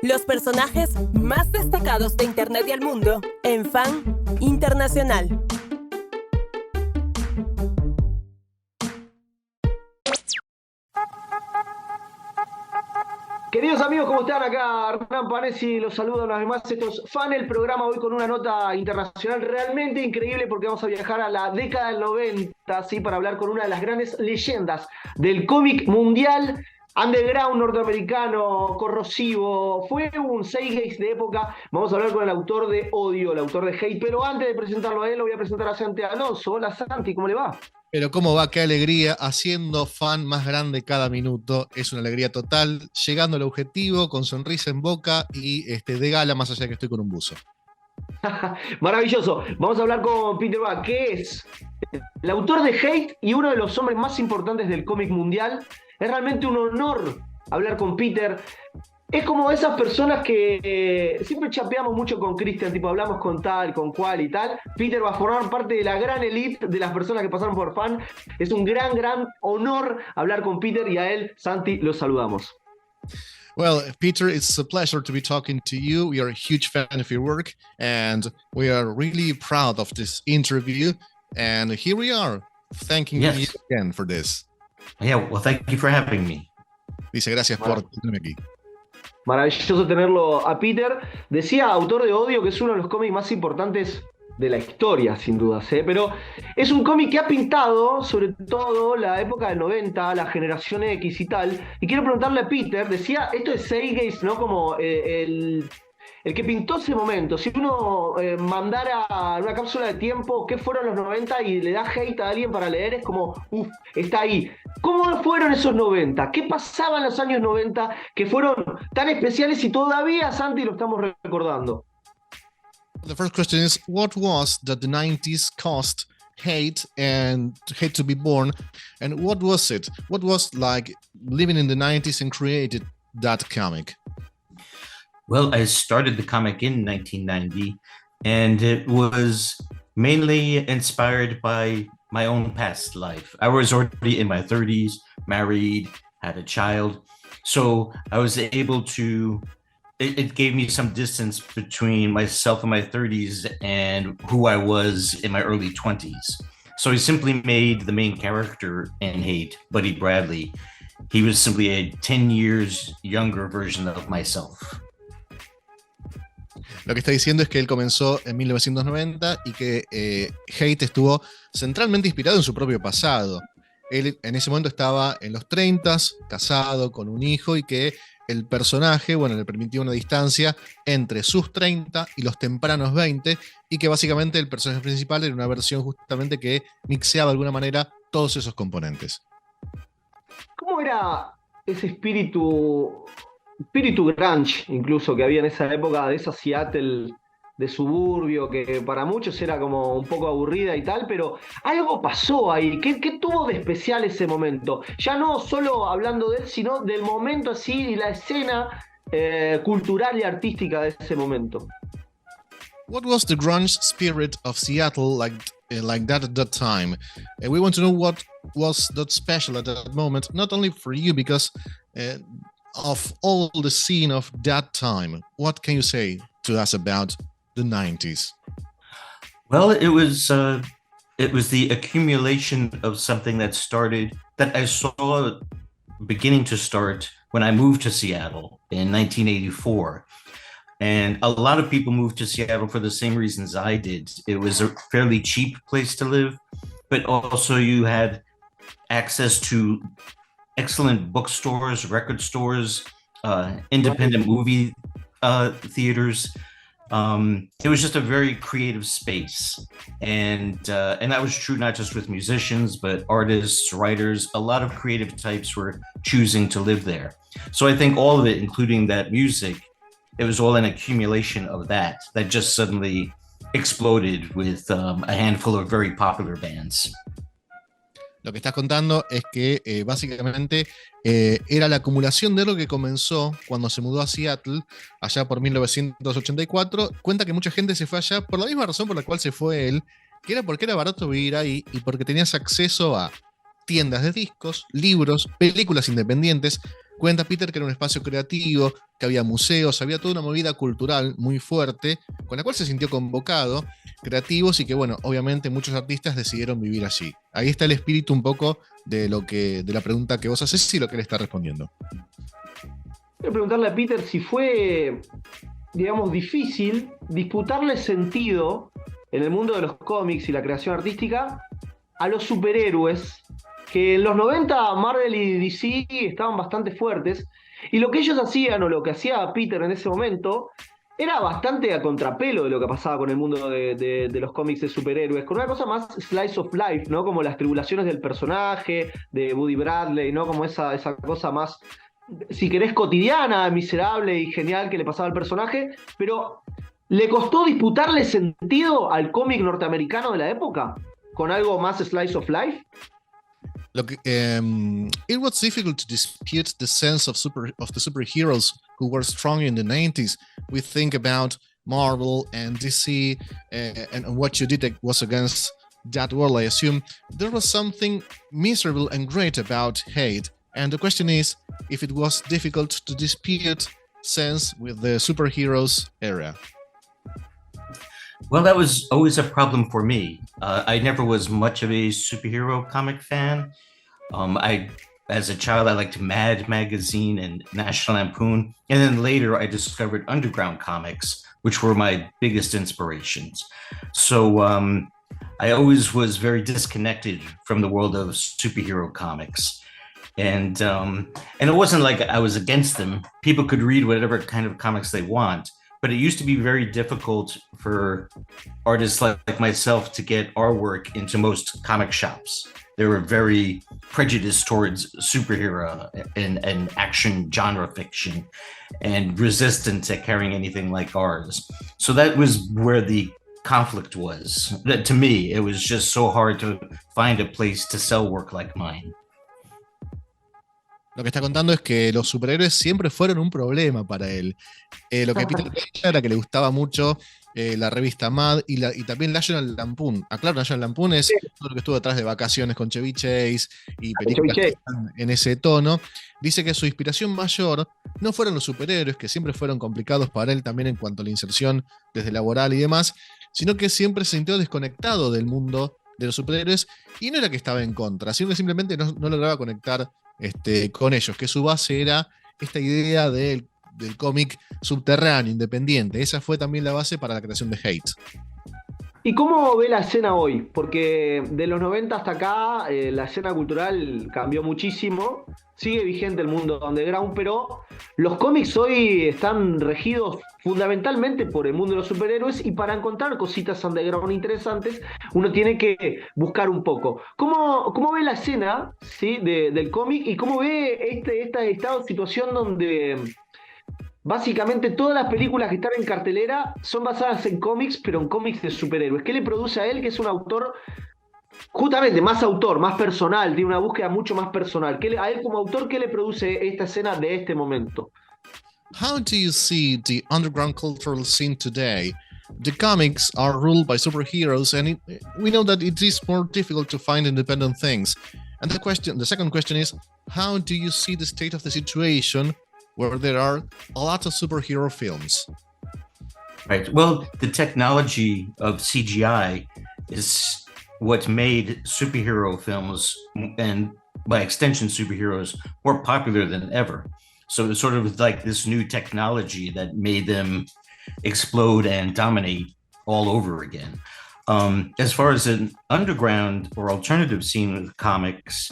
Los personajes más destacados de Internet y el mundo en Fan Internacional. Queridos amigos, ¿cómo están? Acá Hernán Panesi los saluda una vez más. Esto es Fan, el programa hoy con una nota internacional realmente increíble porque vamos a viajar a la década del 90, ¿sí? Para hablar con una de las grandes leyendas del cómic mundial, underground norteamericano, corrosivo. Fue un Zeitgeist de época. Vamos a hablar con el autor de Odio, el autor de Hate. Pero antes de presentarlo a él, lo voy a presentar a Santi Alonso. Hola Santi, ¿cómo le va? Pero cómo va, qué alegría, haciendo fan más grande cada minuto, es una alegría total, llegando al objetivo, con sonrisa en boca y de gala, más allá de que estoy con un buzo. Maravilloso, vamos a hablar con Peter Bagge, que es el autor de Hate y uno de los hombres más importantes del cómic mundial. Es realmente un honor hablar con Peter. Es como esas personas que siempre chapeamos mucho con Christian, tipo hablamos con tal, con cual y tal. Peter va a formar parte de la gran elite de las personas que pasaron por Fan. Es un gran honor hablar con Peter y a él, Santi, lo saludamos. Well, Peter, it's a pleasure to be talking to you. We are a huge fan of your work and we are really proud of this interview. And here we are, thanking you again for this. Yeah, well, thank you for having me. Dice, gracias por tenerme aquí. Maravilloso tenerlo a Peter. Decía, autor de Odio, que es uno de los cómics más importantes de la historia, sin dudas, pero es un cómic que ha pintado, sobre todo, la época del 90, la generación X y tal. Y quiero preguntarle a Peter, decía, esto es Zeitgeist, ¿no? Como el que pintó ese momento. Si uno mandara una cápsula de tiempo, ¿qué fueron los 90? Y le da hate a alguien para leer, es como, está ahí. ¿Cómo fueron esos 90? ¿Qué pasaba en los años 90 que fueron tan especiales y todavía, Santi, lo estamos recordando? The first question is, what was that the 90s caused hate and hate to be born? And what was it? What was like living in the 90s and created that comic? Well, I started the comic in 1990, and it was mainly inspired by my own past life. I was already in my 30s, married, had a child. So I was able to, it gave me some distance between myself in my 30s and who I was in my early 20s. So I simply made the main character in Hate, Buddy Bradley. He was simply a 10 years younger version of myself. Lo que está diciendo es que él comenzó en 1990 y que Hate estuvo centralmente inspirado en su propio pasado. Él en ese momento estaba en los 30s, casado, con un hijo, y que el personaje, bueno, le permitía una distancia entre sus 30 y los tempranos 20, y que básicamente el personaje principal era una versión justamente que mixeaba de alguna manera todos esos componentes. ¿Cómo era ese espíritu grunge, incluso, que había en esa época, de esa Seattle de suburbio, que para muchos era como un poco aburrida y tal, pero algo pasó ahí? ¿Qué tuvo de especial ese momento? Ya no solo hablando de él, sino del momento así y la escena cultural y artística de ese momento. What was the grunge spirit of Seattle like that at that time? We want to know what was that special at that moment, not only for you, because of all the scene of that time. What can you say to us about the 90s? Well, it was the accumulation of something that I saw beginning to start when I moved to Seattle in 1984. And a lot of people moved to Seattle for the same reasons I did. It was a fairly cheap place to live, but also you had access to excellent bookstores, record stores, independent movie theaters. It was just a very creative space, and that was true not just with musicians, but artists, writers. A lot of creative types were choosing to live there. So I think all of it, including that music, it was all an accumulation of that just suddenly exploded with a handful of very popular bands. Lo que estás contando es que básicamente era la acumulación de algo que comenzó cuando se mudó a Seattle, allá por 1984. Cuenta que mucha gente se fue allá por la misma razón por la cual se fue él, que era porque era barato vivir ahí y porque tenías acceso a tiendas de discos, libros, películas independientes, Cuenta Peter que era un espacio creativo, que había museos, había toda una movida cultural muy fuerte, con la cual se sintió convocado, creativos, y que, bueno, obviamente muchos artistas decidieron vivir allí. Ahí está el espíritu un poco de la pregunta que vos haces y lo que él está respondiendo. Quiero preguntarle a Peter si fue, digamos, difícil disputarle sentido en el mundo de los cómics y la creación artística a los superhéroes, que en los 90 Marvel y DC estaban bastante fuertes, y lo que ellos hacían, o lo que hacía Peter en ese momento, era bastante a contrapelo de lo que pasaba con el mundo de los cómics de superhéroes, con una cosa más slice of life, ¿no? Como las tribulaciones del personaje, de Woody Bradley, ¿no? Como esa cosa más, si querés, cotidiana, miserable y genial que le pasaba al personaje, pero ¿le costó disputarle sentido al cómic norteamericano de la época? ¿Con algo más slice of life? Look, it was difficult to dispute the sense of the superheroes who were strong in the 90s. We think about Marvel and DC, and what you did was against that world, I assume. There was something miserable and great about hate, and the question is if it was difficult to dispute sense with the superheroes era. Well, that was always a problem for me. I never was much of a superhero comic fan. As a child, I liked Mad Magazine and National Lampoon. And then later, I discovered underground comics, which were my biggest inspirations. So I always was very disconnected from the world of superhero comics. And it wasn't like I was against them. People could read whatever kind of comics they want. But it used to be very difficult for artists like myself to get our work into most comic shops. They were very prejudiced towards superhero and action genre fiction and resistant to carrying anything like ours. So that was where the conflict was. To me, it was just so hard to find a place to sell work like mine. Lo que está contando es que los superhéroes siempre fueron un problema para él. Lo que Peter decía era que le gustaba mucho la revista Mad y también National Lampoon. Claro, National Lampoon es todo lo que estuvo detrás de Vacaciones con Chevy Chase y películas que están en ese tono. Dice que su inspiración mayor no fueron los superhéroes, que siempre fueron complicados para él también en cuanto a la inserción desde laboral y demás, sino que siempre se sintió desconectado del mundo de los superhéroes, y no era que estaba en contra, sino que simplemente no lograba conectar con ellos, que su base era esta idea del cómic subterráneo, independiente. Esa fue también la base para la creación de Hate. ¿Y cómo ve la escena hoy? Porque de los 90 hasta acá la escena cultural cambió muchísimo, sigue vigente el mundo underground, pero los cómics hoy están regidos fundamentalmente por el mundo de los superhéroes, y para encontrar cositas underground interesantes uno tiene que buscar un poco. ¿Cómo ve la escena, ¿sí?, del cómic, y cómo ve esta situación donde básicamente todas las películas que están en cartelera son basadas en cómics, pero en cómics de superhéroes? ¿Qué le produce a él, que es un autor justamente más autor, más personal, tiene una búsqueda mucho más personal? A él como autor, ¿qué le produce esta escena de este momento? How do you see the underground cultural scene today? The comics are ruled by superheroes, and we know that it is more difficult to find independent things. And the second question is, how do you see the state of the situation where there are a lot of superhero films? Right. Well, the technology of CGI is what made superhero films, and by extension superheroes, more popular than ever. So it's sort of like this new technology that made them explode and dominate all over again. As far as an underground or alternative scene with comics,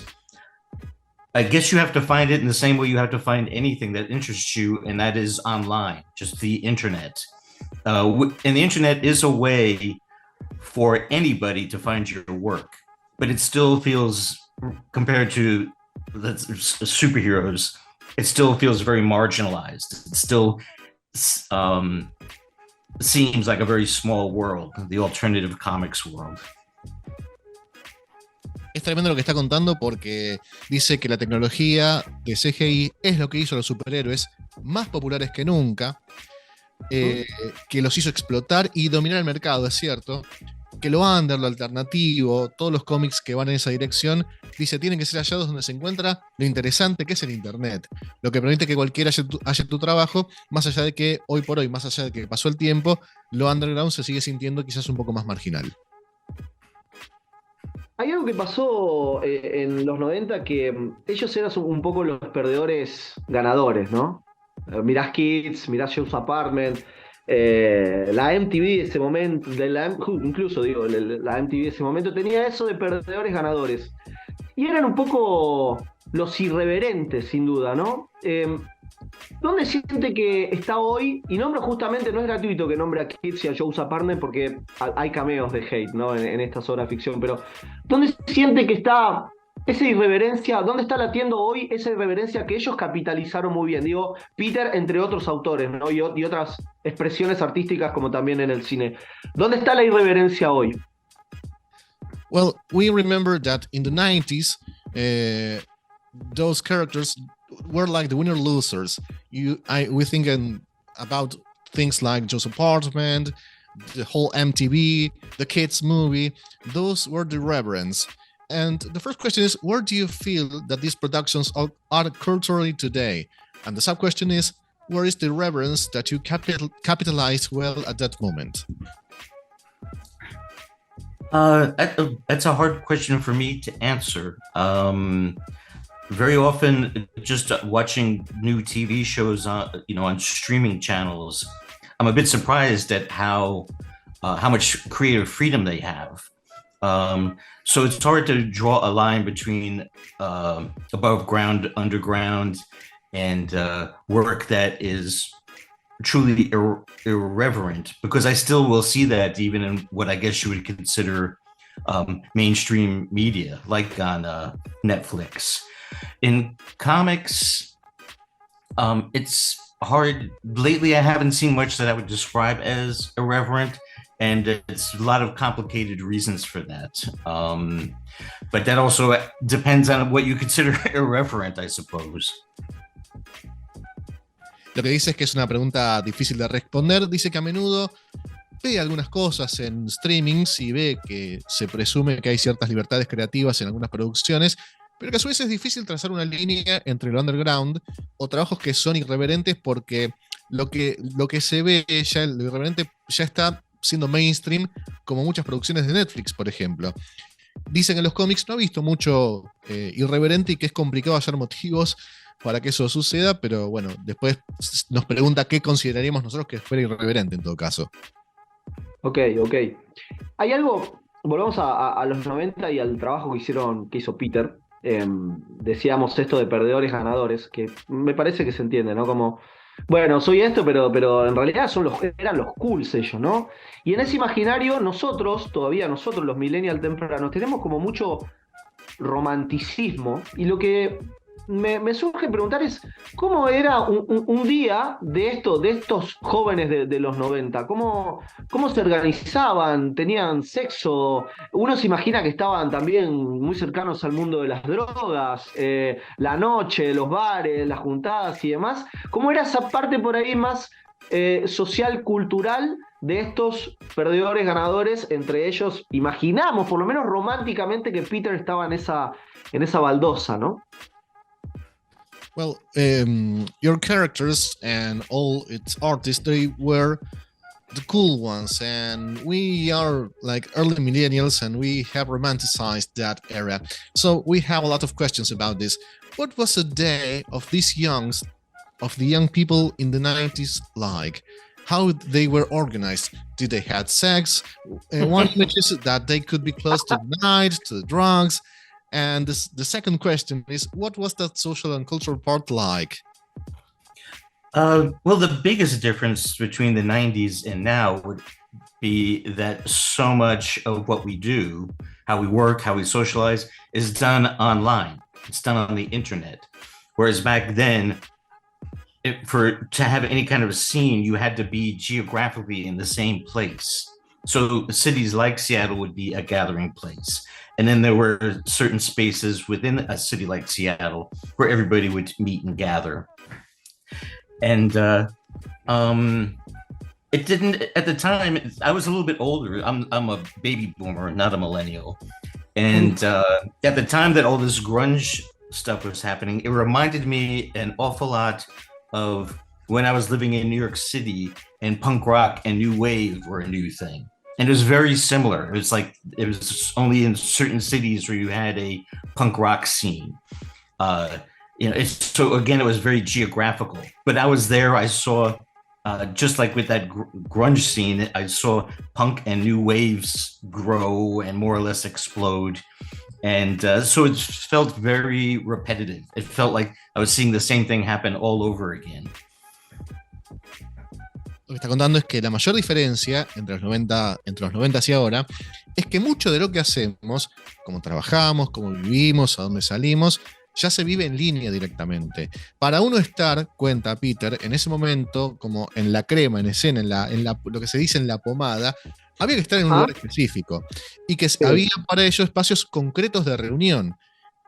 I guess you have to find it in the same way you have to find anything that interests you, and that is online, just the internet. And the internet is a way for anybody to find your work, but it still feels, compared to the superheroes, it still feels very marginalized. It still seems like a very small world, the alternative comics world. Es tremendo lo que está contando, porque dice que la tecnología de CGI es lo que hizo a los superhéroes más populares que nunca, que los hizo explotar y dominar el mercado, es cierto, que lo under, lo alternativo, todos los cómics que van en esa dirección, dice, tienen que ser hallados donde se encuentra lo interesante que es el Internet, lo que permite que cualquiera halle tu trabajo, más allá de que hoy por hoy, más allá de que pasó el tiempo, lo underground se sigue sintiendo quizás un poco más marginal. Hay algo que pasó en los 90 que ellos eran un poco los perdedores ganadores, ¿no? Mirás Kids, mirás Joe's Apartment, la MTV de ese momento, incluso digo, la MTV de ese momento tenía eso de perdedores ganadores. Y eran un poco los irreverentes, sin duda, ¿no? ¿Dónde siente que está hoy? Y nombro justamente, no es gratuito que nombre a Kids y a Joe's Apartment porque hay cameos de hate, ¿no? En estas obras de ficción, pero ¿dónde siente que está esa irreverencia? ¿Dónde está latiendo hoy esa irreverencia que ellos capitalizaron muy bien? Digo, Peter, entre otros autores, ¿no? Y otras expresiones artísticas como también en el cine. ¿Dónde está la irreverencia hoy? Well, we remember that in the 90s, those characters were like the winner-losers. We think about things like Joe's Apartment, the whole MTV, the Kids movie. Those were the reverends. And the first question is, where do you feel that these productions are culturally today? And the sub-question is, where is the reverence that you capitalized well at that moment? That's a hard question for me to answer. Very often, just watching new TV shows on streaming channels, I'm a bit surprised at how much creative freedom they have. So it's hard to draw a line between above ground, underground, and work that is truly irreverent, because I still will see that even in what I guess you would consider mainstream media, like on Netflix. In comics, it's hard. Lately, I haven't seen much that I would describe as irreverent, and it's a lot of complicated reasons for that. But that also depends on what you consider irreverent, I suppose. Lo que dice es que es una pregunta difícil de responder. Dice que a menudo ve algunas cosas en streamings y ve que se presume que hay ciertas libertades creativas en algunas producciones, pero que a su vez es difícil trazar una línea entre lo underground o trabajos que son irreverentes porque lo que se ve ya, lo irreverente ya está siendo mainstream, como muchas producciones de Netflix, por ejemplo. Dicen que en los cómics no ha visto mucho irreverente y que es complicado hallar motivos para que eso suceda, pero bueno, después nos pregunta qué consideraríamos nosotros que fuera irreverente en todo caso. Ok. Hay algo, volvamos a los 90 y al trabajo que hizo Peter. Decíamos esto de perdedores ganadores, que me parece que se entiende, ¿no? Como, bueno, soy esto, pero en realidad eran los cools ellos, ¿no? Y en ese imaginario todavía nosotros los millennials tempranos, tenemos como mucho romanticismo, y lo que me surge preguntar es, ¿cómo era un día de estos jóvenes de los 90? ¿Cómo se organizaban? ¿Tenían sexo? Uno se imagina que estaban también muy cercanos al mundo de las drogas, la noche, los bares, las juntadas y demás. ¿Cómo era esa parte por ahí más social, cultural de estos perdedores ganadores? Entre ellos, imaginamos, por lo menos románticamente, que Peter estaba en esa baldosa, ¿no? Well, your characters and all its artists, they were the cool ones, and we are like early millennials and we have romanticized that era. So we have a lot of questions about this. What was the day of the young people in the 90s like? How they were organized? Did they had sex? One image is that they could be close to the night, to the drugs. And the second question is, what was that social and cultural part like? Well, the biggest difference between the 90s and now would be that so much of what we do, how we work, how we socialize, is done online. It's done on the internet. Whereas back then, to have any kind of a scene, you had to be geographically in the same place. So cities like Seattle would be a gathering place. And then there were certain spaces within a city like Seattle where everybody would meet and gather. And It didn't at the time. I was a little bit older. I'm a baby boomer, not a millennial. And at the time that all this grunge stuff was happening, it reminded me an awful lot of when I was living in New York City and punk rock and new wave were a new thing. And it was very similar. It was like it was only in certain cities where you had a punk rock scene. So again, it was very geographical. But I was there. I saw just like with that grunge scene, I saw punk and new waves grow and more or less explode. And so it felt very repetitive. It felt like I was seeing the same thing happen all over again. Lo que está contando es que la mayor diferencia entre los 90 y ahora es que mucho de lo que hacemos, cómo trabajamos, cómo vivimos, a dónde salimos, ya se vive en línea directamente. Para uno estar, cuenta Peter, en ese momento, como en la crema, en escena, lo que se dice en la pomada, había que estar en un lugar específico y que había para ello espacios concretos de reunión.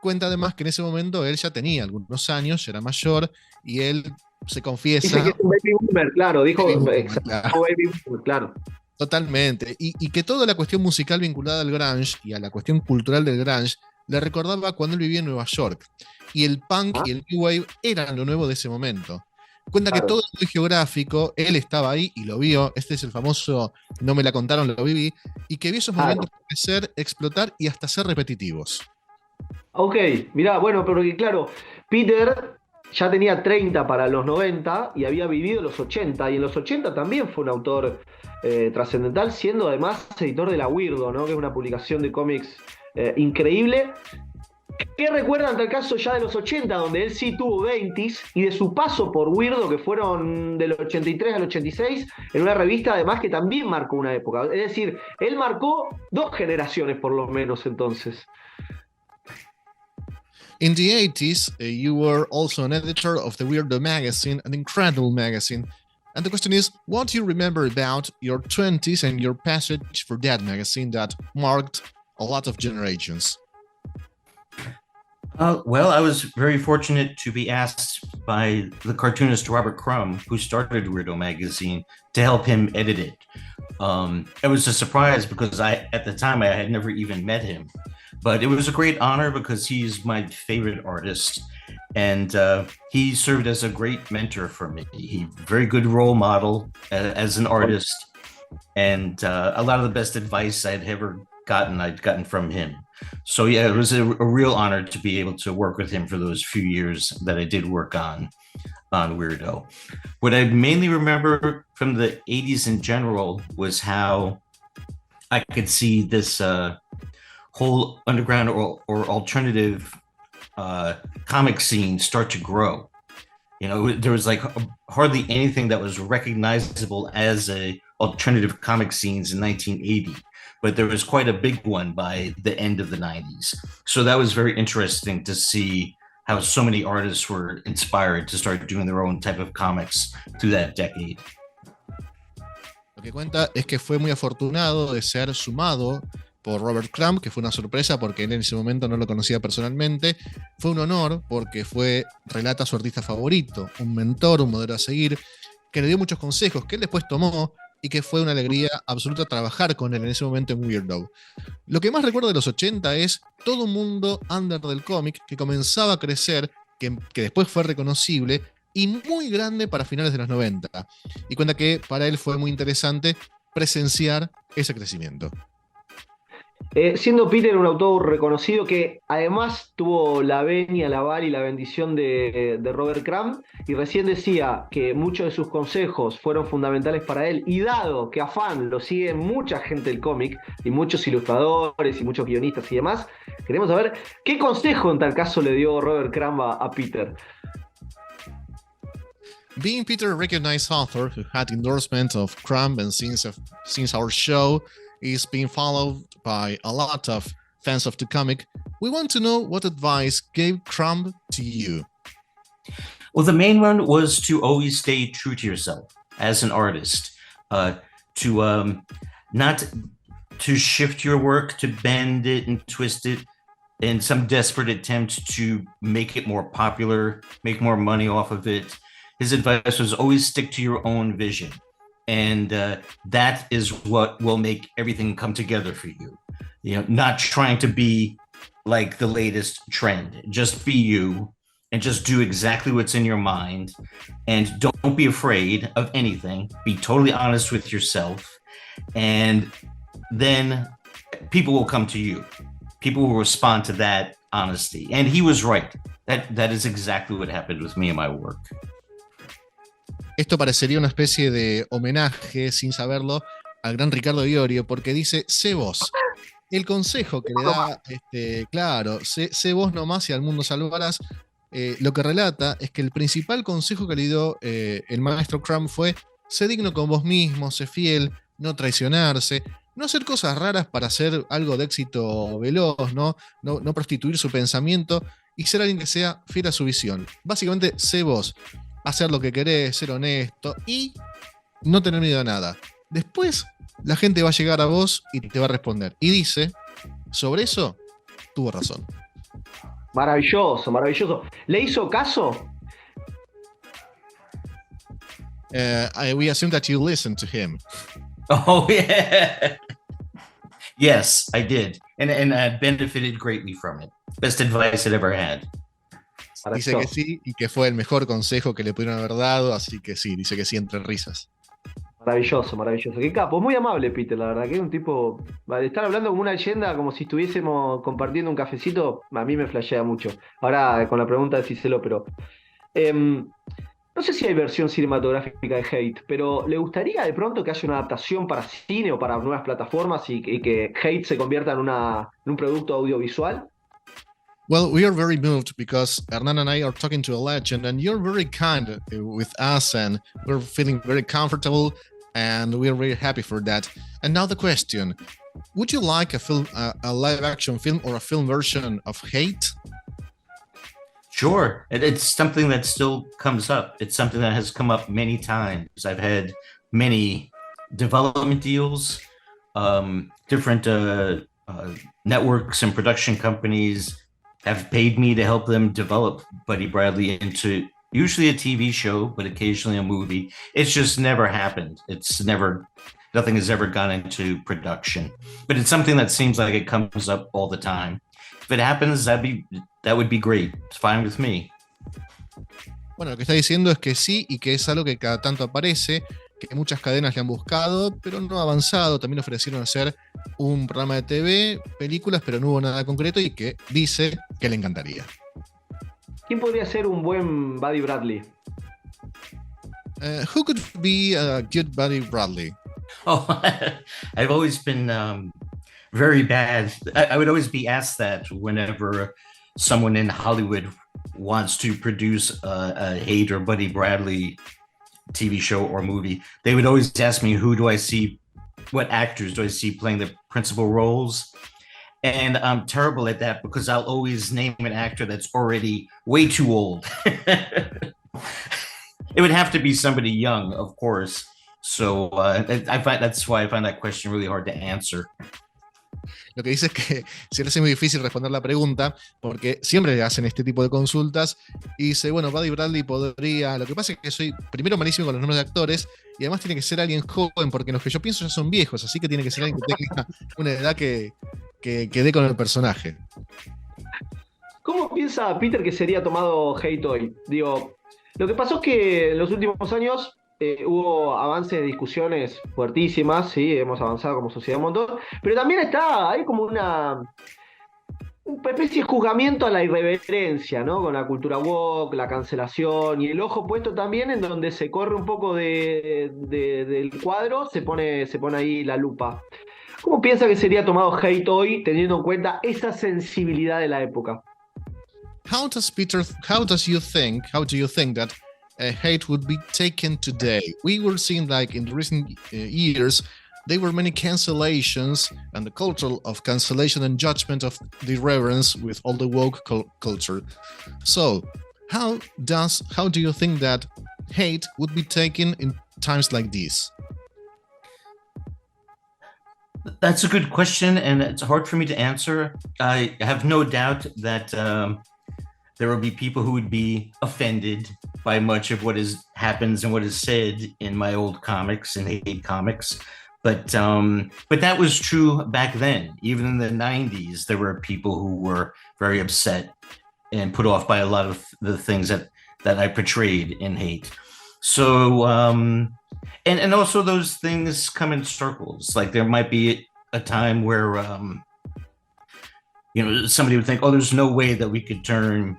Cuenta además que en ese momento él ya tenía algunos años, ya era mayor, y él se confiesa. Dice que es un baby boomer, claro, dijo baby boomer, exacto, baby boomer, claro. Totalmente. Y que toda la cuestión musical vinculada al grunge y a la cuestión cultural del grunge le recordaba cuando él vivía en Nueva York. Y el punk y el new wave eran lo nuevo de ese momento. Cuenta que todo el geográfico, él estaba ahí y lo vio. Este es el famoso "no me la contaron, lo viví", y que vio esos momentos crecer, explotar y hasta ser repetitivos. Ok, mirá, bueno, porque claro, Peter ya tenía 30 para los 90 y había vivido los 80, y en los 80 también fue un autor trascendental, siendo además editor de La Weirdo, ¿no? Que es una publicación de cómics increíble. ¿Qué recuerdan tal caso ya de los 80, donde él sí tuvo 20s, y de su paso por Weirdo, que fueron del 83 al 86, en una revista además que también marcó una época? Es decir, él marcó 2 generaciones por lo menos entonces. In the 80s, you were also an editor of the Weirdo magazine, an incredible magazine. And the question is, what do you remember about your 20s and your passage for that magazine that marked a lot of generations? Well, I was very fortunate to be asked by the cartoonist Robert Crumb, who started Weirdo magazine, to help him edit it. It was a surprise because at the time, I had never even met him. But it was a great honor because he's my favorite artist, and he served as a great mentor for me. He very good role model as an artist, and a lot of the best advice I'd gotten from him. So yeah, it was a real honor to be able to work with him for those few years that I did work on Weirdo. What I mainly remember from the 80s in general was how I could see this whole underground or alternative comic scene start to grow. You know, there was like hardly anything that was recognizable as a alternative comic scenes in 1980, but there was quite a big one by the end of the 90s. So that was very interesting to see how so many artists were inspired to start doing their own type of comics through that decade. Lo que cuenta es que fue muy afortunado de ser sumado por Robert Crumb, que fue una sorpresa porque él en ese momento no lo conocía personalmente. Fue un honor porque relata a su artista favorito, un mentor, un modelo a seguir, que le dio muchos consejos que él después tomó y que fue una alegría absoluta trabajar con él en ese momento en Weirdo. Lo que más recuerdo de los 80 es todo un mundo under del cómic que comenzaba a crecer, que después fue reconocible y muy grande para finales de los 90. Y cuenta que para él fue muy interesante presenciar ese crecimiento. Siendo Peter un autor reconocido que además tuvo la venia, el aval y la bendición de Robert Crumb, y recién decía que muchos de sus consejos fueron fundamentales para él, y dado que a fan lo sigue mucha gente del cómic, y muchos ilustradores y muchos guionistas y demás, queremos saber qué consejo en tal caso le dio Robert Crumb a Peter. Being Peter a recognized author who had endorsement of Crumb and since our show is being followed by a lot of fans of the comic, we want to know what advice gave Crumb to you. Well, the main one was to always stay true to yourself as an artist, to not to shift your work, to bend it and twist it in some desperate attempt to make it more popular, make more money off of it. His advice was always stick to your own vision and that is what will make everything come together for you. You know, not trying to be like the latest trend. Just be you and just do exactly what's in your mind, and don't be afraid of anything. Be totally honest with yourself, and then people will come to you. People will respond to that honesty. And he was right. That is exactly what happened with me and my work. Esto parecería una especie de homenaje, sin saberlo, al gran Ricardo Iorio, porque dice, sé vos. El consejo que le da, claro, sé vos nomás y al mundo salvarás. Lo que relata es que el principal consejo que le dio el maestro Crumb fue: sé digno con vos mismo, sé fiel, no traicionarse, no hacer cosas raras para hacer algo de éxito veloz, no prostituir su pensamiento y ser alguien que sea fiel a su visión. Básicamente, sé vos, hacer lo que querés, ser honesto y no tener miedo a nada. Después, la gente va a llegar a vos y te va a responder. Y dice, sobre eso, tuvo razón. Maravilloso, maravilloso. ¿Le hizo caso? We assume that you listened to him. Oh, yeah. Yes, I did. And I benefited greatly from it. Best advice I'd ever had. Dice que sí y que fue el mejor consejo que le pudieron haber dado, así que sí, dice que sí, entre risas. Maravilloso, maravilloso. Qué capo, muy amable Peter, la verdad, que es un tipo, de estar hablando como una leyenda, como si estuviésemos compartiendo un cafecito, a mí me flashea mucho. Ahora con la pregunta decíselo, pero no sé si hay versión cinematográfica de Hate, pero ¿le gustaría de pronto que haya una adaptación para cine o para nuevas plataformas y que Hate se convierta en un producto audiovisual? Well, we are very moved because Hernan and I are talking to a legend, and you're very kind with us, and we're feeling very comfortable, and we're very happy for that. And now the question: would you like a live-action film, or a film version of Hate? Sure. It's something that still comes up. It's something that has come up many times. I've had many development deals, different networks and production companies have paid me to help them develop Buddy Bradley into usually a TV show, but occasionally a movie. It's just never happened. Nothing has ever gone into production. But it's something that seems like it comes up all the time. If it happens, that would be great. It's fine with me. Bueno, lo que está diciendo es que sí y que es algo que cada tanto aparece, que muchas cadenas le han buscado, pero no ha avanzado. También ofrecieron hacer un programa de TV, películas, pero no hubo nada concreto y que dice que le encantaría. ¿Quién podría ser un buen Buddy Bradley? Who could be a good Buddy Bradley? Oh, I've always been very bad. I would always be asked that whenever someone in Hollywood wants to produce a Hate or Buddy Bradley TV show or movie. They would always ask me, who do I see, what actors do I see playing the principal roles? And I'm terrible at that because I'll always name an actor that's already way too old. It would have to be somebody young, of course. So that's why I find that question really hard to answer. Lo que dice es que se le hace muy difícil responder la pregunta porque siempre le hacen este tipo de consultas y dice, bueno, Buddy Bradley podría... Lo que pasa es que soy primero malísimo con los nombres de actores y además tiene que ser alguien joven porque los que yo pienso ya son viejos, así que tiene que ser alguien que tenga una edad que dé con el personaje. ¿Cómo piensa Peter que sería tomado Hate hoy? Digo, lo que pasó es que en los últimos años hubo avances de discusiones fuertísimas, sí, hemos avanzado como sociedad un montón, pero también hay como una especie de juzgamiento a la irreverencia, ¿no? Con la cultura woke, la cancelación y el ojo puesto también en donde se corre un poco del cuadro, se pone ahí la lupa. ¿Cómo piensa que sería tomado Hate hoy teniendo en cuenta esa sensibilidad de la época? How do you think that Hate would be taken today? We were seeing like in the recent years, there were many cancellations and the culture of cancellation and judgment of the irreverence with all the woke culture. So, how do you think that Hate would be taken in times like these? That's a good question, and it's hard for me to answer. I have no doubt that there will be people who would be offended by much of what is happens and what is said in my old comics and hate comics. But that was true back then. Even in the 90s, there were people who were very upset and put off by a lot of the things that I portrayed in hate. So, and also those things come in circles. Like there might be a time where, somebody would think, oh, there's no way that we could turn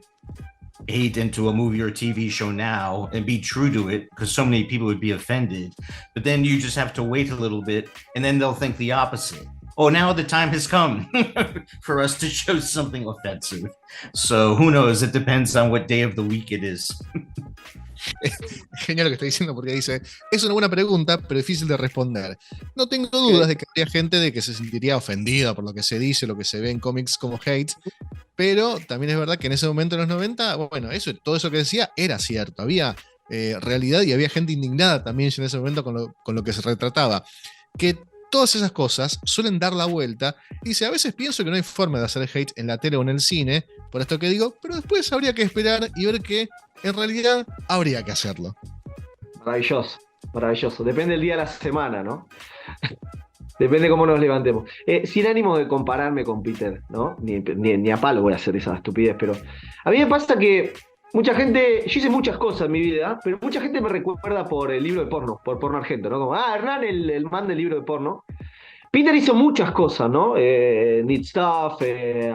hate into a movie or a TV show now and be true to it, because so many people would be offended. But then you just have to wait a little bit, and then they'll think the opposite. Oh, now the time has come for us to show something offensive. So who knows? It depends on what day of the week it is. Genial lo que está diciendo, porque dice, es una buena pregunta, pero difícil de responder. No tengo dudas de que habría gente de que se sentiría ofendida por lo que se dice, lo que se ve en cómics como hate, pero también es verdad que en ese momento, en los 90, bueno, todo eso que decía era cierto. Había realidad y había gente indignada también en ese momento con lo que se retrataba. Que todas esas cosas suelen dar la vuelta, y dice, a veces pienso que no hay forma de hacer hate en la tele o en el cine, por esto que digo, pero después habría que esperar y ver que en realidad habría que hacerlo. Maravilloso, maravilloso. Depende del día de la semana, ¿no? Depende cómo nos levantemos. Sin ánimo de compararme con Peter, ¿no? Ni a palo voy a hacer esa estupidez, pero a mí me pasa que mucha gente, yo hice muchas cosas en mi vida, pero mucha gente me recuerda por el libro de porno, por porno argento, ¿no? Como, Hernán, el man del libro de porno. Peter hizo muchas cosas, ¿no? Need Stuff,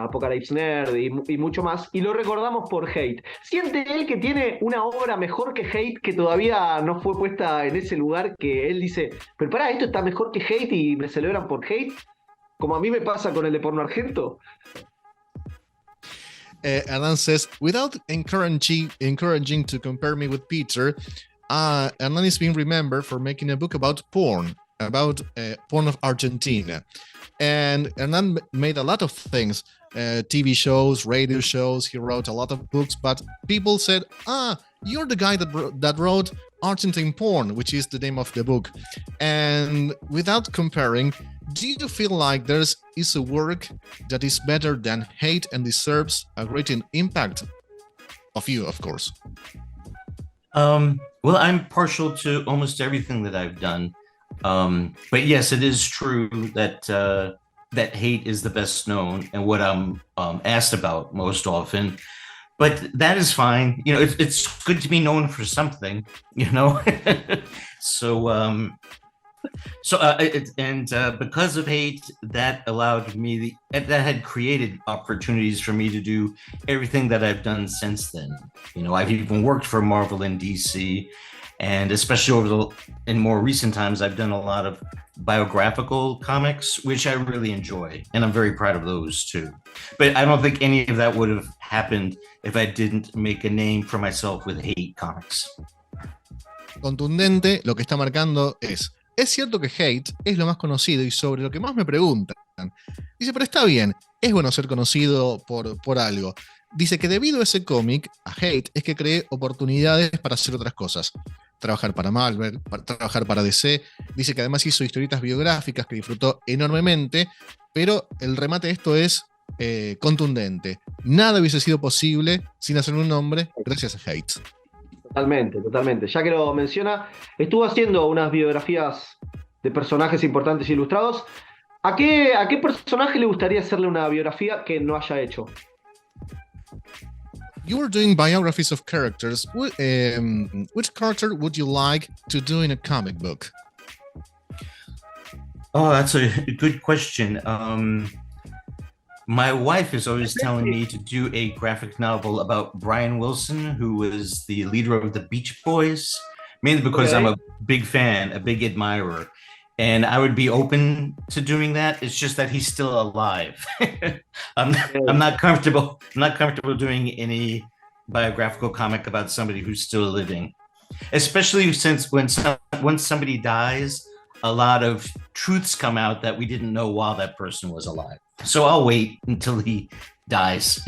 Apocalypse Nerd y mucho más, y lo recordamos por hate. ¿Siente él que tiene una obra mejor que hate que todavía no fue puesta en ese lugar, que él dice, pero pará, esto está mejor que hate y me celebran por hate? Como a mí me pasa con el de porno argento. Hernan says, without encouraging to compare me with Peter, Hernan is being remembered for making a book about porn of Argentina. And Hernan made a lot of things, TV shows, radio shows, he wrote a lot of books, but people said, you're the guy that wrote Argentine Porn, which is the name of the book. And without comparing, do you feel like there is a work that is better than hate and deserves a great impact of you, of course? Well, I'm partial to almost everything that I've done. But yes, it is true that that hate is the best known and what I'm asked about most often. But that is fine. It's good to be known for something, So because of hate, that allowed me that had created opportunities for me to do everything that I've done since then. I've even worked for Marvel and DC, and especially in more recent times, I've done a lot of biographical comics, which I really enjoy, and I'm very proud of those too. But I don't think any of that would have happened if I didn't make a name for myself with hate comics. Contundente, lo que está marcando es cierto que hate es lo más conocido y sobre lo que más me preguntan. Dice, pero está bien, es bueno ser conocido por algo. Dice que debido a ese cómic, a hate, es que creé oportunidades para hacer otras cosas. Trabajar para Marvel, trabajar para DC. Dice que además hizo historietas biográficas que disfrutó enormemente, pero el remate de esto es contundente. Nada hubiese sido posible sin hacer un nombre gracias a hate. Totalmente. Ya que lo menciona, estuvo haciendo unas biografías de personajes importantes ilustrados. ¿A qué personaje le gustaría hacerle una biografía que no haya hecho? You were doing biographies of characters. Which character would you like to do in a comic book? Oh, that's a good question. My wife is always telling me to do a graphic novel about Brian Wilson, who was the leader of the Beach Boys, mainly because I'm a big fan, a big admirer. And I would be open to doing that. It's just that he's still alive. I'm not comfortable doing any biographical comic about somebody who's still living, especially since once somebody dies, a lot of truths come out that we didn't know while that person was alive. So I'll wait until he dies.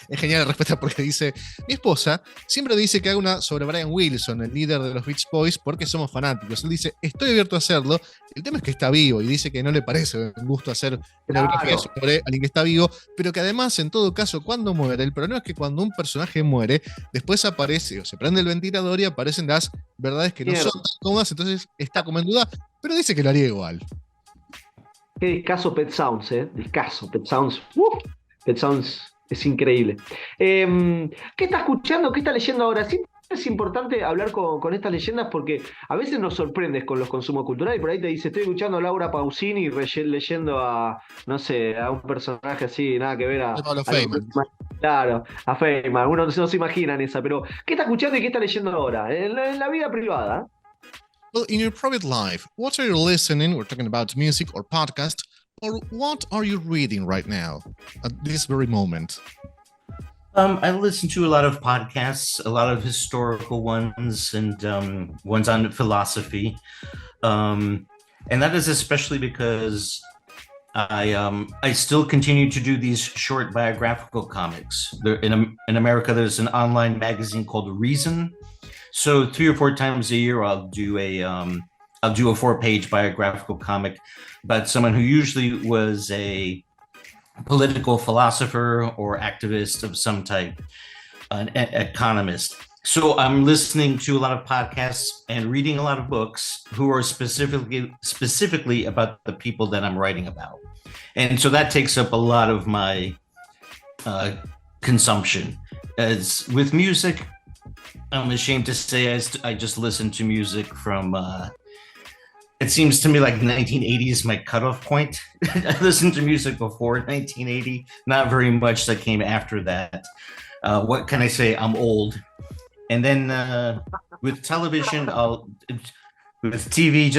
Es genial la respuesta porque dice: mi esposa siempre dice que haga una sobre Brian Wilson, el líder de los Beach Boys, porque somos fanáticos. Él dice: estoy abierto a hacerlo. El tema es que está vivo y dice que no le parece un gusto hacer una biografía sobre alguien que está vivo, pero que además, en todo caso, cuando muere, el problema es que cuando un personaje muere, después aparece o se prende el ventilador y aparecen las verdades que no son tan cómodas, entonces está como en duda, pero dice que lo haría igual. Qué discazo Pet Sounds, discazo Pet Sounds. Pet Sounds es increíble. ¿Qué está escuchando? ¿Qué está leyendo ahora? Siempre es importante hablar con estas leyendas porque a veces nos sorprendes con los consumos culturales y por ahí te dice: estoy escuchando a Laura Pausini leyendo a, no sé, a un personaje así, nada que ver a Feynman. Claro, a Feynman. Uno no se imagina en esa, pero ¿qué está escuchando y qué está leyendo ahora? En la vida privada. Well, in your private life, what are you listening? We're talking about music or podcast, or what are you reading right now at this very moment? I listen to a lot of podcasts, a lot of historical ones, and ones on philosophy. And that is especially because I still continue to do these short biographical comics. In America, there's an online magazine called Reason. So 3 or 4 times a year, I'll do a 4-page biographical comic about someone who usually was a political philosopher or activist of some type, an economist. So I'm listening to a lot of podcasts and reading a lot of books who are specifically about the people that I'm writing about. And so that takes up a lot of my consumption. As with music, I'm ashamed to say I just listen to music from, it seems to me like 1980 is my cutoff point. I listened to music before 1980, not very much that came after that. What can I say? I'm old. And then with television, with TV,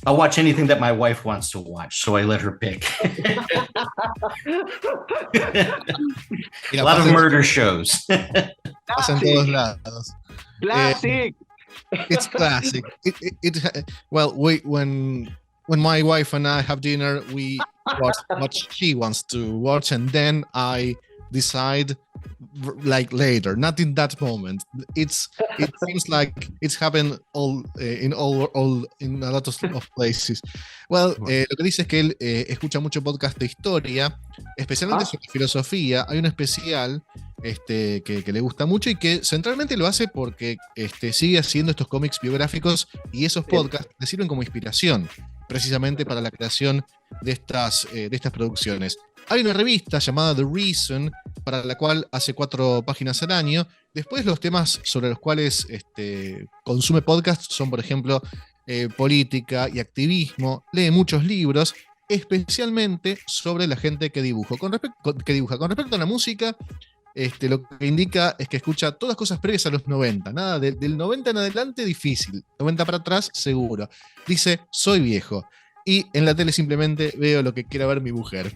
I'll watch anything that my wife wants to watch, so I let her pick. A lot of murder shows. Pasa en todos lados. Classic. It's classic. When my wife and I have dinner, we watch what she wants to watch, and then I decide like later, not in that moment. It seems like it's happened in a lot of places. Well, lo que dice es que él escucha mucho podcast de historia, especialmente sobre filosofía. Hay un especial que le gusta mucho y que centralmente lo hace porque sigue haciendo estos cómics biográficos y esos podcasts le sirven como inspiración precisamente para la creación de estas producciones. Hay una revista llamada The Reason, para la cual hace 4 páginas al año. Después los temas sobre los cuales consume podcasts son, por ejemplo, política y activismo. Lee muchos libros, especialmente sobre la gente que dibuja. Con respecto a la música, lo que indica es que escucha todas cosas previas a los 90. Nada, del 90 en adelante difícil. 90 para atrás seguro. Dice: soy viejo. Y en la tele simplemente veo lo que quiera ver mi mujer.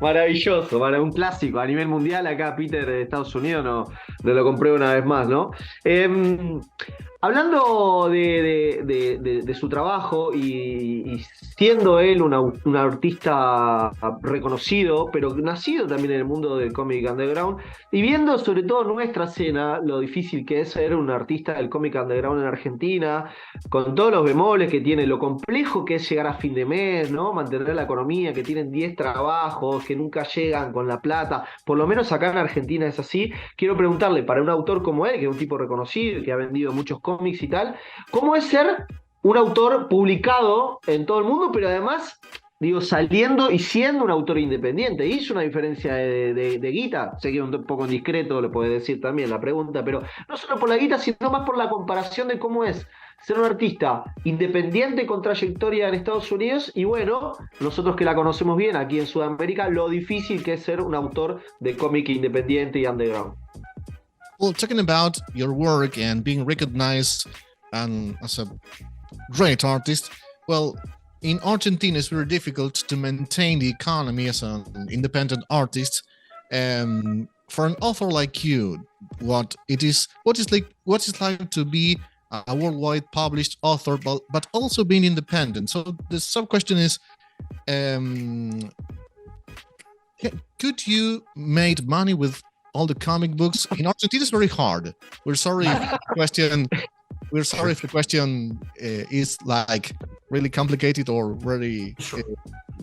Maravilloso, un clásico a nivel mundial. Acá Peter de Estados Unidos no lo compré una vez más, ¿no? Hablando de su trabajo y siendo él un artista reconocido, pero nacido también en el mundo del cómic underground, y viendo sobre todo nuestra escena, lo difícil que es ser un artista del cómic underground en Argentina, con todos los bemoles que tiene, lo complejo que es llegar a fin de mes, ¿no? Mantener la economía, que tienen 10 trabajos, que nunca llegan con la plata, por lo menos acá en Argentina es así. Quiero preguntarle, para un autor como él, que es un tipo reconocido, que ha vendido muchos cómics y tal, ¿cómo es ser un autor publicado en todo el mundo, pero además, saliendo y siendo un autor independiente? ¿Hizo una diferencia de guita? Sé que es un poco indiscreto, lo puede decir también la pregunta, pero no solo por la guita, sino más por la comparación de cómo es ser un artista independiente con trayectoria en Estados Unidos y, bueno, nosotros que la conocemos bien aquí en Sudamérica, lo difícil que es ser un autor de cómic independiente y underground. Well, talking about your work and being recognized as a great artist, well, in Argentina it's very difficult to maintain the economy as an independent artist. For an author like you, what is like to be a worldwide published author, but also being independent. So the sub question is, could you made money with all the comic books? In Argentina, it's very hard. We're sorry if the question. We're sorry if the question is like really complicated or very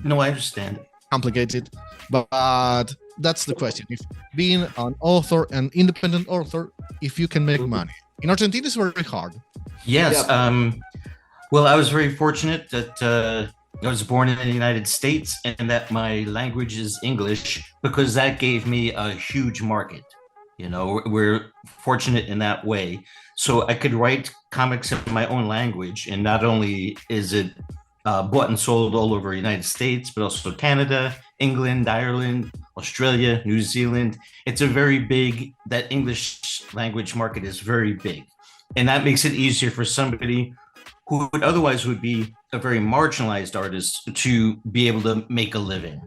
No, I understand. complicated, but that's the question. If being an author, an independent author, if you can make money. In Argentina, it's very hard. Yes. Yeah. Well, I was very fortunate that I was born in the United States and that my language is English, because that gave me a huge market. You know, we're fortunate in that way. So I could write comics in my own language, and not only is it bought and sold all over the United States, but also Canada, England, Ireland, Australia, New Zealand. It's a very big, that English language market is very big. And that makes it easier for somebody who would otherwise would be a very marginalized artist to be able to make a living.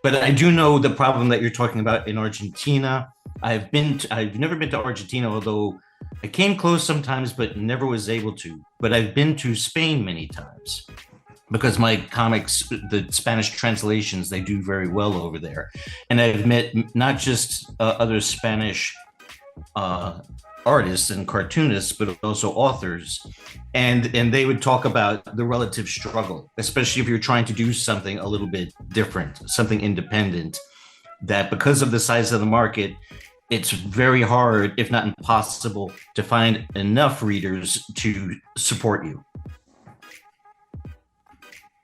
But I do know the problem that you're talking about in Argentina. I've never been to Argentina, although I came close sometimes, but never was able to. But I've been to Spain many times because my comics, the Spanish translations, they do very well over there. And I've met not just other Spanish artists and cartoonists, but also authors. And they would talk about the relative struggle, especially if you're trying to do something a little bit different, something independent, that because of the size of the market, it's very hard, if not impossible, to find enough readers to support you.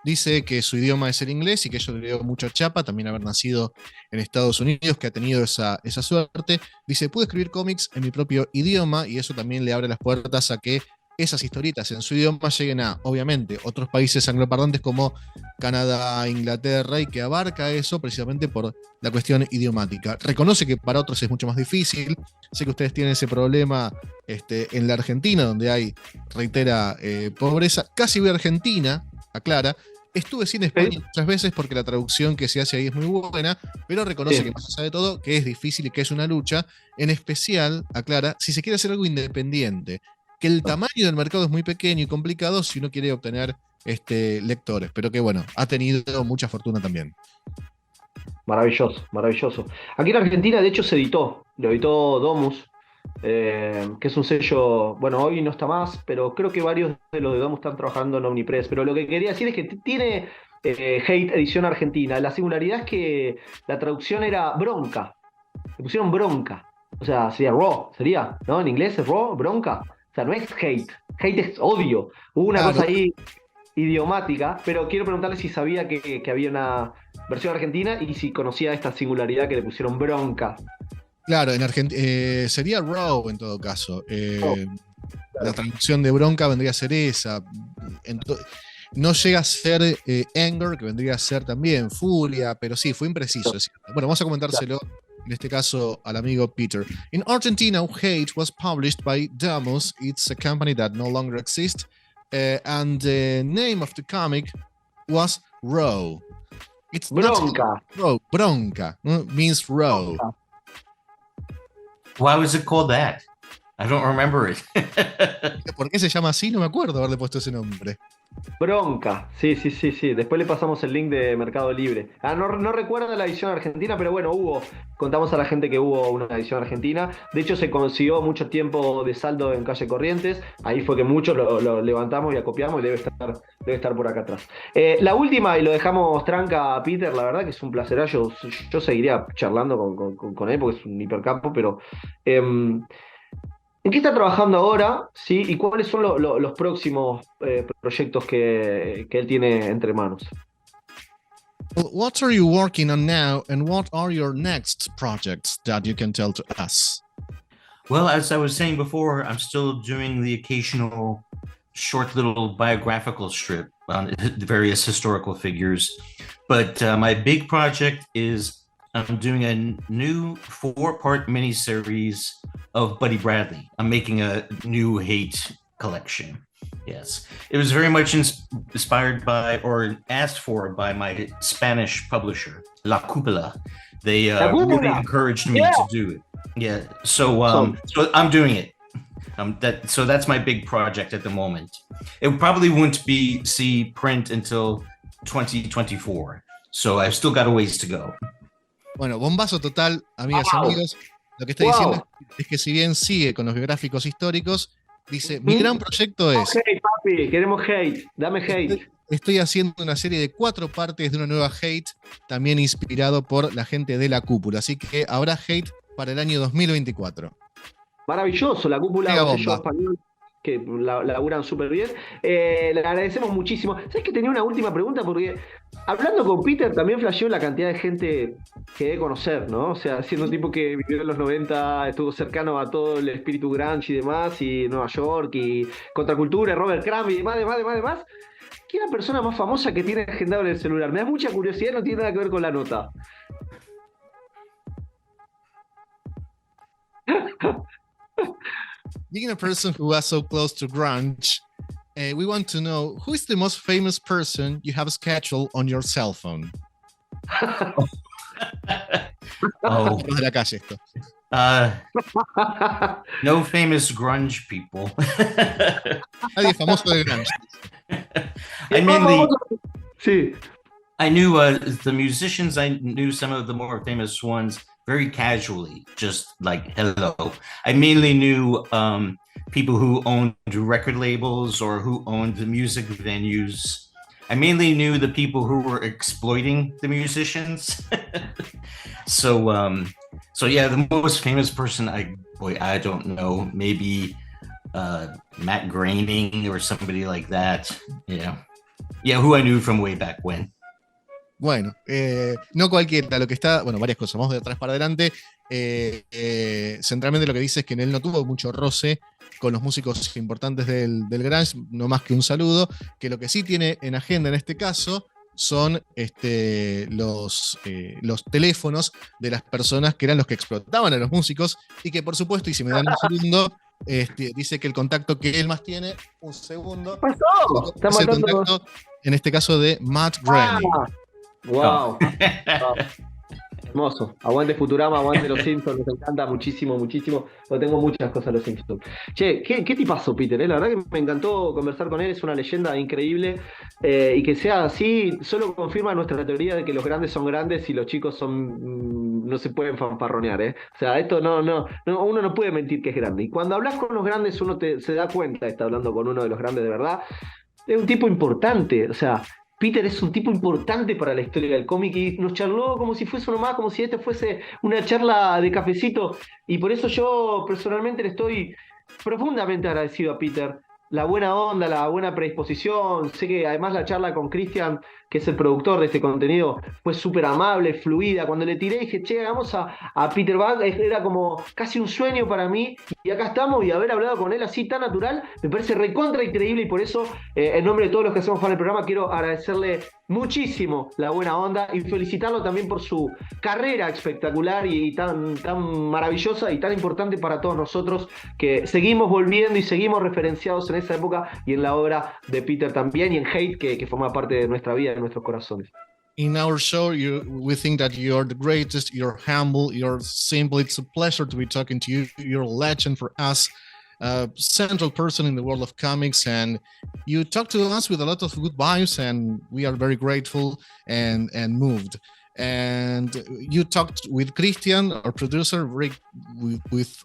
Dice que su idioma es el inglés y que eso le dio mucha chapa, también haber nacido en Estados Unidos, que ha tenido esa suerte. Dice, pude escribir cómics en mi propio idioma y eso también le abre las puertas a que esas historietas en su idioma lleguen a, obviamente, otros países angloparlantes como Canadá, Inglaterra, y que abarca eso precisamente por la cuestión idiomática. Reconoce que para otros es mucho más difícil. Sé que ustedes tienen ese problema en la Argentina, donde hay, reitera, pobreza. Casi voy a Argentina, aclara. Estuve sin España muchas veces porque la traducción que se hace ahí es muy buena, pero reconoce que más allá de todo, que es difícil y que es una lucha, en especial, aclara, si se quiere hacer algo independiente, que el tamaño del mercado es muy pequeño y complicado si uno quiere obtener lectores, pero que bueno, ha tenido mucha fortuna también. Maravilloso, maravilloso. Aquí en Argentina, de hecho, lo editó Domus, que es un sello, bueno, hoy no está más, pero creo que varios de los de Domus están trabajando en Omnipress. Pero lo que quería decir es que tiene Hate edición argentina. La singularidad es que la traducción era bronca. Le pusieron bronca. O sea, sería raw, sería, ¿no? En inglés es raw, bronca. O sea, no es hate. Hate es odio. Hubo una cosa ahí idiomática, pero quiero preguntarle si sabía que había una versión argentina y si conocía esta singularidad que le pusieron bronca. Claro, en Argentina sería raw en todo caso. La traducción de bronca vendría a ser esa. No llega a ser anger, que vendría a ser también furia, pero sí, fue impreciso. Es cierto. Bueno, vamos a comentárselo en este caso al amigo Peter. In Argentina, Hate was published by Damus. It's a company that no longer exists. And the name of the comic was Raw. It's bronca. Raw, bronca means raw. Bronca. Why was it called that? I don't remember it. ¿Por qué se llama así? No me acuerdo haberle puesto ese nombre. Bronca, sí. Después le pasamos el link de Mercado Libre. No recuerdo la edición argentina, pero bueno, contamos a la gente que hubo una edición argentina. De hecho, se consiguió mucho tiempo de saldo en Calle Corrientes. Ahí fue que muchos lo levantamos y acopiamos y debe estar por acá atrás. La última, y lo dejamos tranca a Peter, la verdad que es un placer. Yo seguiría charlando con él porque es un hipercampo, pero... ¿en qué está trabajando ahora? ¿Sí? ¿Y cuáles son los próximos proyectos que él tiene entre manos? What are you working on now, and what are your next projects that you can tell to us? Well, as I was saying before, I'm still doing the occasional short little biographical strip on various historical figures. But my big project is I'm doing a new 4-part miniseries of Buddy Bradley. I'm making a new Hate collection. Yes. It was very much inspired by or asked for by my Spanish publisher, La Cúpula. They really encouraged me to do it. Yeah. So I'm doing it. So that's my big project at the moment. It probably won't see print until 2024. So I've still got a ways to go. Bueno, bombazo total, amigas y Wow. amigos. Lo que está Wow. diciendo es que si bien sigue con los biográficos históricos, dice, mi gran proyecto es, Hate, papi, queremos hate, dame hate. estoy haciendo una serie de 4 partes de una nueva Hate, también inspirado por la gente de la cúpula. Así que habrá Hate para el año 2024. Maravilloso, la cúpula, Mega un sello bomba. español que laburan súper bien. Le agradecemos muchísimo. ¿Sabes que tenía una última pregunta? Porque hablando con Peter también flasheó la cantidad de gente que debe conocer, ¿no? O sea, siendo un tipo que vivió en los 90, estuvo cercano a todo el espíritu grunge y demás, y Nueva York, y contracultura, Robert Crumb y demás. ¿Quién es la persona más famosa que tiene agendado en el celular? Me da mucha curiosidad, no tiene nada que ver con la nota. Being a person who was so close to grunge, we want to know who is the most famous person you have scheduled on your cell phone. Oh, De la calle esto. no famous grunge people. Nadie famoso de grunge. Sí. I knew the musicians. I knew some of the more famous ones very casually, just like hello. I mainly knew people who owned record labels or who owned the music venues. I mainly knew the people who were exploiting the musicians. So yeah, the most famous person, I don't know, maybe Matt Groening or somebody like that. Yeah, who I knew from way back when. Bueno, no cualquiera, lo que está, bueno, varias cosas, vamos de atrás para adelante. Centralmente lo que dice es que él no tuvo mucho roce con los músicos importantes del grunge, no más que un saludo, que lo que sí tiene en agenda en este caso son los teléfonos de las personas que eran los que explotaban a los músicos y que por supuesto, y si me dan un segundo, dice que el contacto que él más tiene, un segundo, es el contacto, en este caso de Matt Groening. Wow. Hermoso. Aguante Futurama, aguante los Simpsons, nos encanta muchísimo. Yo tengo muchas cosas de los Simpsons. Che, ¿qué tipazo, Peter? La verdad que me encantó conversar con él, es una leyenda increíble. Y que sea así, solo confirma nuestra teoría de que los grandes son grandes y los chicos son no se pueden fanfarronear, ¿eh? O sea, esto no, uno no puede mentir que es grande. Y cuando hablas con los grandes, uno se da cuenta, está hablando con uno de los grandes de verdad. Es un tipo importante, o sea. Peter es un tipo importante para la historia del cómic y nos charló como si fuese uno más, como si fuese una charla de cafecito. Y por eso yo personalmente le estoy profundamente agradecido a Peter. La buena onda, la buena predisposición. Sé que además la charla con Christian, que es el productor de este contenido, fue súper amable, fluida. Cuando le tiré dije, che, hagamos a Peter Bagge, era como casi un sueño para mí. Y acá estamos, y haber hablado con él así tan natural, me parece recontra increíble. Y por eso, en nombre de todos los que hacemos para el programa, quiero agradecerle muchísimo la buena onda y felicitarlo también por su carrera espectacular y tan maravillosa y tan importante para todos nosotros, que seguimos volviendo y seguimos referenciados en esa época y en la obra de Peter también, y en Hate, que forma parte de nuestra vida, de nuestros corazones. In our show, we think that you're the greatest, you're humble, you're simple. It's a pleasure to be talking to you. You're a legend for us, a central person in the world of comics, and you talk to us with a lot of good vibes, and we are very grateful and moved. And you talked with Christian, our producer, with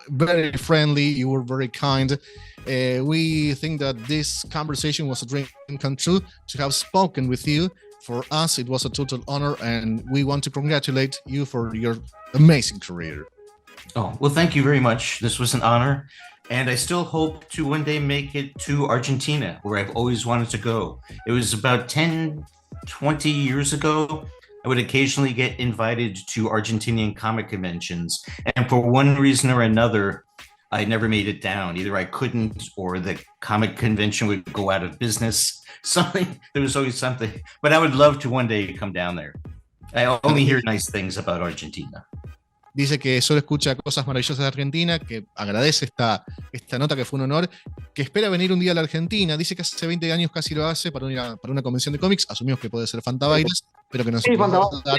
very friendly. You were very kind. We think that this conversation was a dream come true to have spoken with you. For us, it was a total honor, and we want to congratulate you for your amazing career. Oh, well, thank you very much. This was an honor. And I still hope to one day make it to Argentina, where I've always wanted to go. It was about 10, 20 years ago. I would occasionally get invited to Argentinian comic conventions. And for one reason or another, I never made it down. Either I couldn't, or the comic convention would go out of business. There was always something. But I would love to one day come down there. I only hear nice things about Argentina. Dice que solo escucha cosas maravillosas de Argentina, que agradece esta nota, que fue un honor, que espera venir un día a la Argentina. Dice que hace 20 años casi lo hace para una convención de cómics. Asumimos que puede ser Fantabaires, pero que no se puede dar.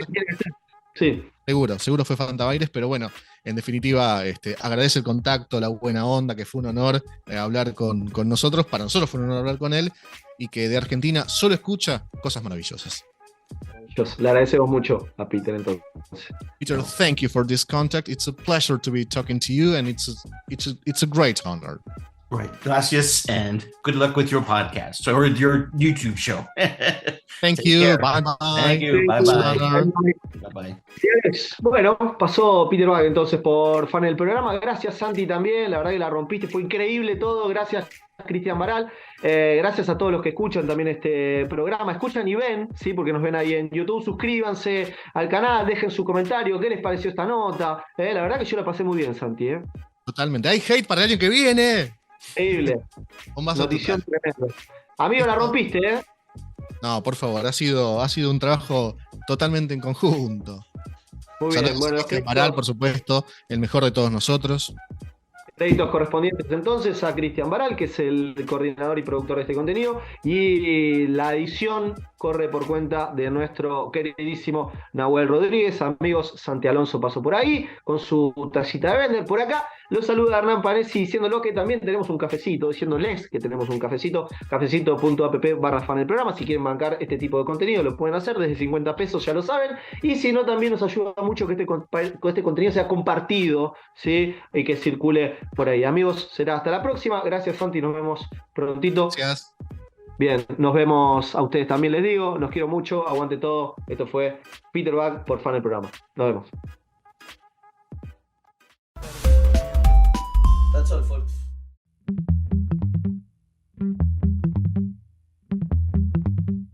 Sí. Seguro fue Fantabaires, pero bueno, en definitiva, agradece el contacto, la buena onda, que fue un honor hablar con nosotros. Para nosotros fue un honor hablar con él, y que de Argentina solo escucha cosas maravillosas. Le agradecemos mucho a Peter entonces. Peter, thank you for this contact. It's a pleasure to be talking to you, and it's a great honor. Right. Gracias, and good luck with your podcast or your YouTube show. Thank Take you. care. Bye bye. Thank you. Bye bye. Bye bye. Bueno, pasó Peter Bagge entonces por fan del programa. Gracias, Santi, también. La verdad que la rompiste, fue increíble todo. Gracias, Cristian Baral. Gracias a todos los que escuchan también este programa. Escuchan y ven, ¿sí? Porque nos ven ahí en YouTube. Suscríbanse al canal, dejen su comentario. ¿Qué les pareció esta nota? La verdad que yo la pasé muy bien, Santi. Totalmente. Hay hate para el año que viene. Increíble. Notición tremenda. Amigo, la rompiste, ¿eh? No, por favor, ha sido un trabajo totalmente en conjunto. Muy bien, bueno, Baral, por supuesto, el mejor de todos nosotros. Créditos correspondientes entonces a Cristian Baral, que es el coordinador y productor de este contenido, y la edición corre por cuenta de nuestro queridísimo Nahuel Rodríguez. Amigos, Santi Alonso pasó por ahí con su tacita de vender. Por acá los saluda Hernán Panesi diciéndolo que también tenemos un cafecito, diciéndoles que tenemos un cafecito, cafecito.app/fan del programa. Si quieren bancar este tipo de contenido lo pueden hacer desde 50 pesos, ya lo saben, y si no, también nos ayuda mucho que este contenido sea compartido, ¿sí? Y que circule por ahí. Amigos, será hasta la próxima. Gracias, Santi, nos vemos prontito. Gracias. Bien, nos vemos a ustedes también, les digo, los quiero mucho, aguante todo. Esto fue Peter Bagge por Fan del Programa. Nos vemos.